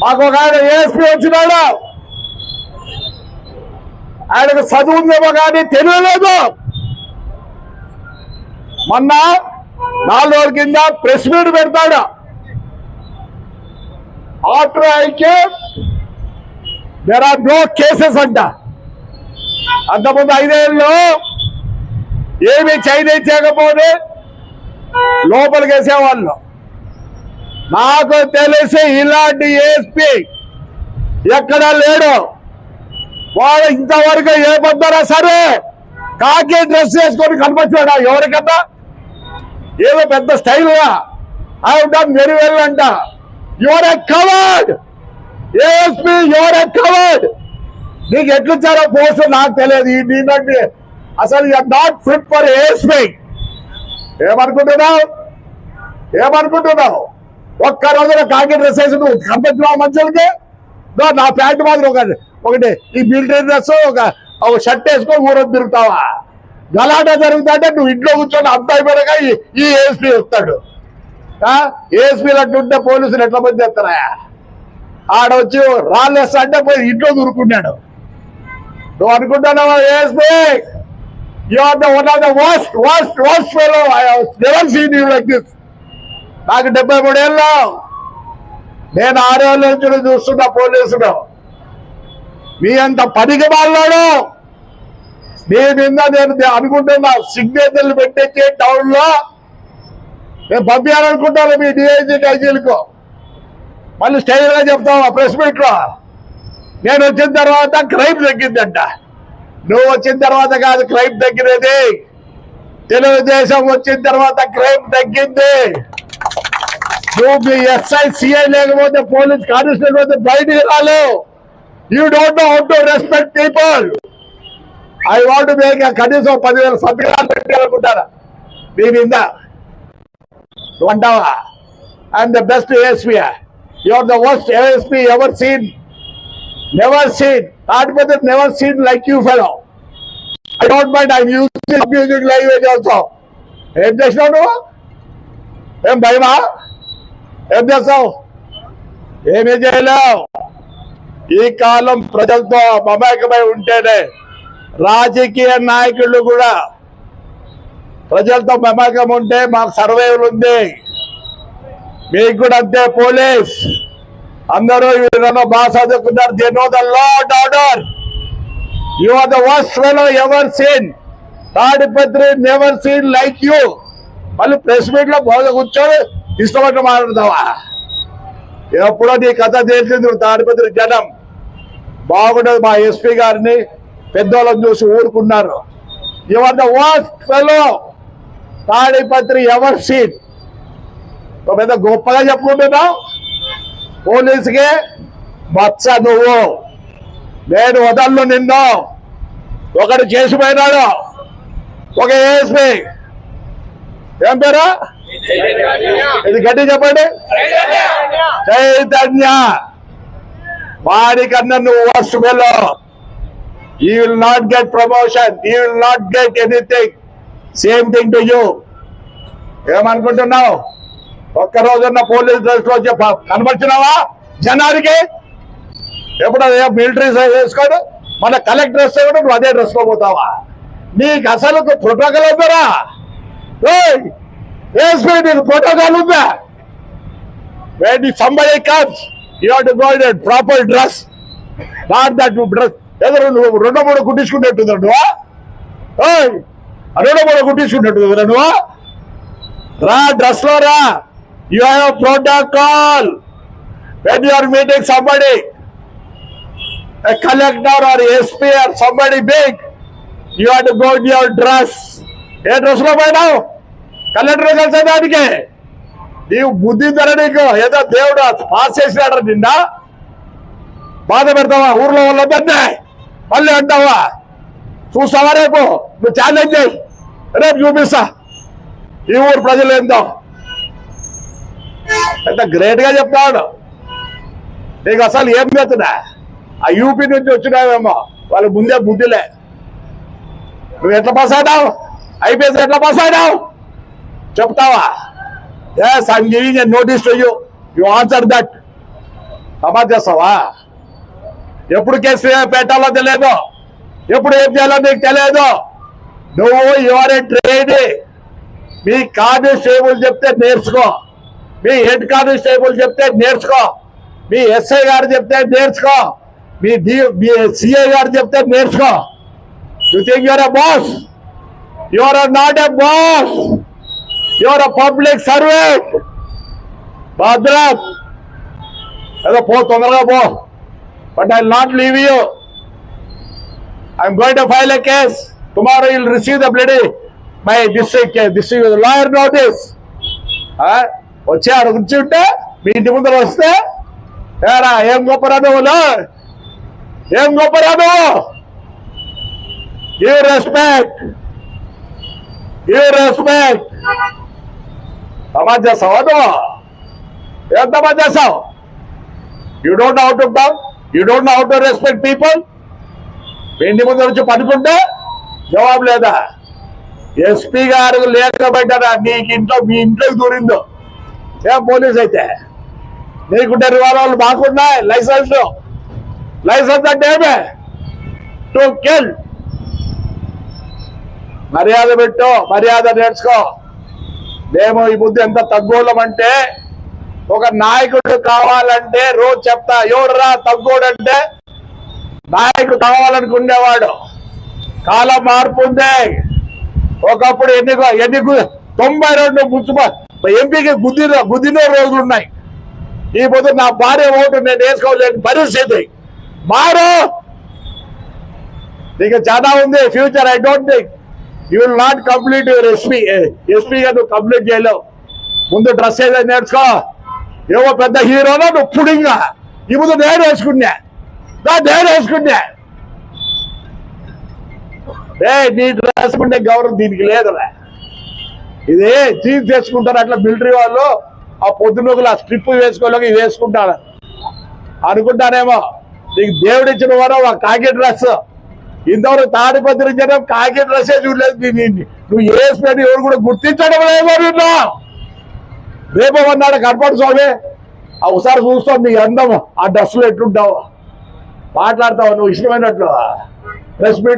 మాకు ఒక ఆయన ఏఎస్పీ వచ్చినాడు, ఆయనకు చదువు ఉందేమో కానీ తెలియలేదు. మొన్న 4 రోజుల కింద ప్రెస్ మీట్ పెడతాడు. ఆఫ్టర్ ఐకే దేర్ ఆర్ నో కేసెస్ అంట. అంతకుముందు 5 ఏళ్ళు ఏమి చేయకపోతే లోపలికి వేసేవాళ్ళు. నాకు తెలిసి ఇలాంటి ఏఎస్పీ ఎక్కడా లేడు. వాడు ఇంతవరకు ఏ పొద్దునా సరే కాకి డ్రెస్ వేసుకొని కనిపించాడా ఎవరికన్నా? ఏదో పెద్ద స్టైల్గా ఐ డన్ వెరీ వెల్ అంట. You're a coward ASP, you're a coward. నీకు ఎట్లిచ్చారో పోస్ట్ నాకు తెలియదు. దీనికి అసలు you're not fit for ASP. ఏమనుకుంటున్నావు? ఒక్క రోజున కాకి డ్రెస్ వేసి నువ్వు కనిపించినావు మనుషులకి. నా ప్యాంట్ మాత్రం ఒకటి ఈ మిలిటరీ డ్రెస్ ఒక షర్ట్ వేసుకొని ఊరొద్దు తిరుగుతావా? గలాటా జరుగుతుంటే నువ్వు ఇంట్లో కూర్చొని అంత అయిపోయాక ఈ ఏఎస్పీ వస్తాడు. ఏఎస్పీలు అట్లుంటే పోలీసులు ఎట్లా మంది చేస్తారా? ఆడొచ్చి రాళ్ళేస్తా అంటే పోయి ఇంట్లో దూరుకున్నాడు. నువ్వు అనుకుంటున్నావా ASP? You are the one of the worst fellow I have never seen you like this. నాకు 73 ఏళ్ళు, నేను 6 ఏళ్ళ నుంచి చూస్తున్నా పోలీసులు. మీ అంత పనికి వాళ్ళాడు. మీ మీద నేను అనుకుంటున్నా సిగ్నేచర్లు పెట్టించి టౌన్ లో నేను పంపించాలనుకుంటాను మీ డిఐజీ ఐజీలకు. మళ్ళీ స్టైల్ గా చెప్తావా ప్రెస్ మీట్ లో? నేను వచ్చిన తర్వాత క్రైమ్ తగ్గిందంట. నువ్వు వచ్చిన తర్వాత కాదు క్రైమ్ తగ్గినది, తెలుగుదేశం వచ్చిన తర్వాత క్రైమ్ తగ్గింది. నువ్వు మీ ఎస్ఐ సిఐ లేకపోతే పోలీస్ కానిస్టేబుల్ అయితే బయటికి రాలేవు. You don't know how to respect people. I want make కనీసం 10,000 సంతకాలు పెట్టాలనుకుంటారా మీ మీద? నువ్వు అంటావా I'm the best ASP? You are the worst ASP ever seen. Never seen. Tadipatri never seen like you fellow. I don't mind I'm using language also. ఏం చేసినావు నువ్వు? ఏం భయమా? ఏం చేస్తావు? ఏమీ చేయలేవు. ఈ కాలం ప్రజలతో మమేకమై ఉంటేనే రాజకీయ నాయకులు కూడా ప్రజలతో మమేకం ఉంటే మాకు సర్వైవల్ ఉంది. మీకు కూడా అంతే. పోలీస్ అందరూ బాగా చదువుకున్నారు. They know the law and order. You are the worst fellow ever seen. Tadipatri never seen like you. మళ్ళీ ప్రెస్ మీట్ లో బాగా కూర్చొని ఇష్టపడి మాట్లాడతావా? ఎప్పుడో నీ కథ తెలిసింది. తాడిపత్రి జనం బాగుండదు. మా ఎస్పీ గారిని పెద్దోళ్ళని చూసి ఊరుకున్నారు. You are the worst fellow Tadipatri ever seen. పెద్ద గొప్పగా చెప్పుకుంటున్నావు. పోలీసుకే మచ్చ నువ్వు. నేను వదలను నిన్ను. ఒకడు చేసిపోయినాడు, ఒక ఏఎస్పీ. ఏం పేరు? ఇది గట్టి చెప్పండి. చైతన్య. వాడికన్నా నువ్వు worst fellow. You will not get promotion. You will not get anything. Same thing to you. ఏమనుకుంటున్నావు? ఒక్క రోజున్న పోలీస్ డ్రెస్ లో కనబడుతున్నావా జనానికి? ఎప్పుడు మిలిటరీ వేసుకోడు, మన కలెక్టర్ డ్రెస్ కూడా నువ్వు అదే డ్రెస్ లో పోతావా? నీకు అసలు ప్రోటోకాల్ ఉందరా? ఏఎస్పీ నీకు ప్రోటోకాల్ ఉందా? when somebody comes you have to go in a proper dress, not that dress. ఎదురు నువ్వు 2-3 కుట్టించుకున్నట్టుందా నువ్వు? 2-3 కుట్టించుకున్నట్టు నువ్వు రా, డ్రెస్ లో రా. You have a protocol. When you are meeting somebody, a collector or SP or somebody big, you have to go in your dress. A dress లో పోయినావు? Collector కలిసేదానికి నీవు బుద్ధి ధర. నీకు ఏదో దేవుడు పాస్ చేసినాడు. నిన్న బాధ పెడతావా? ఊర్లో వాళ్ళొద్దంటే మళ్ళీ అంటావా? చూస్తావా? రేపు నువ్వు ఛాలెంజ్ చేయి. రేపు చూపిస్తా ఈ ఊరు ప్రజలు ఏందో. ఎంత గ్రేట్ గా చెప్తాడు. నీకు అసలు ఏం చేస్తున్నా? ఆ యూపీ నుంచి వచ్చినావేమో, వాళ్ళ ముందే బుద్ధిలే. నువ్వు ఎట్లా పాస్ అయినావు? ఐపీఎస్ ఎట్లా పాస్ అయినావు చెప్తావా? Yes, I'm giving a notice to you. You answer that. Samaj చేస్తావా? ఎప్పుడు కేసు పెట్టాలో తెలియదు, ఎప్పుడు ఏం చేయాలో నీకు తెలియదు. నువ్వు your A trainee. Me constable చెప్తే నేర్చుకో, మీ హెడ్ కానిస్టేబుల్ చెప్తే నేర్చుకో, మీ ఎస్ఐ గారు చెప్తే నేర్చుకో, మీ సిఐ గారు చెప్తే నేర్చుకో. You think your a boss? Your not a boss, your a public servant. భద్రం, ఏదో పో, తొందరగా పో. But I will not leave you. I am going to file a case. Tomorrow you will receive the bloody my district lawyer notice. వచ్చి ఆడ కూర్చుంటే మీ ఇంటి ముందర వస్తే ఏరా ఏం గొప్పరా నువ్వులో, ఏం గొప్పరా నువ్వు? Give respect, give respect. Samaj చేస్తావా నువ్వు? ఏం సమాజ్ చేస్తావు? You don't know how to talk, you don't know how to respect people. ఇంటి ముందు వచ్చి పడుకుంటే జవాబు లేదా? ఎస్పీ గారు లేకపోయినా నీకు ఇంట్లో, మీ ఇంట్లోకి దూరిందో ఏం పోలీస్ అయితే? నీకుంటే రివాల్వర్లు మాకున్నాయి, లైసెన్స్. లైసెన్స్ అంటే ఏమే? To kill. మర్యాద పెట్టు, మర్యాద నేర్చుకో. మేము ఈ బుద్ధి ఎంత తగ్గోళ్ళం అంటే, ఒక నాయకుడు కావాలంటే రోజు చెప్తా, ఎవడురా తగ్గోడంటే నాయకుడు కావాలనుకునేవాడు. కాలం మార్పు ఉంది. ఒకప్పుడు ఎన్ని 92 మున్సిపల్ ఎంపీకి గుద్దిన రోజులు ఉన్నాయి. ఈ పొద్దు నా భార్య ఓటు నేను వేసుకోలేని పరిస్థితి. మారు, నీకు చాలా ఉంది future. I don't think you will not complete your ఎస్పీగా నువ్వు కంప్లీట్ చేయలేవు. ముందు డ్రెస్ ఏదైనా నేర్చుకో. ఏవో పెద్ద హీరోలో నువ్వు పుడింగా. ఈ ముందు నేను వేసుకున్నా. నీ డ్రెస్ ఉండే గౌరవం దీనికి లేదురా. ఇది చీజ్ చేసుకుంటారు అట్లా మిలిటరీ వాళ్ళు. ఆ పొద్దునొకలు ఆ స్ట్రిప్ వేసుకోలేక ఇవి వేసుకుంటారు అనుకుంటానేమో. నీకు దేవుడిచ్చిన వారు ఆ కాకి డ్రెస్. ఇంతవరకు తాడిపత్రి జనం కాకి డ్రెస్సే చూడలేదు. నువ్వు వేసుకొని ఎవరు కూడా గుర్తించడం లేదో. నిన్న రేపు అన్నాడు కనపడు స్వామి, ఒకసారి చూస్తావు నీ అందం ఆ డ్రెస్సులో ఎట్లుంటావు, మాట్లాడతావు నువ్వు ఇష్టమైనట్లు. Press meet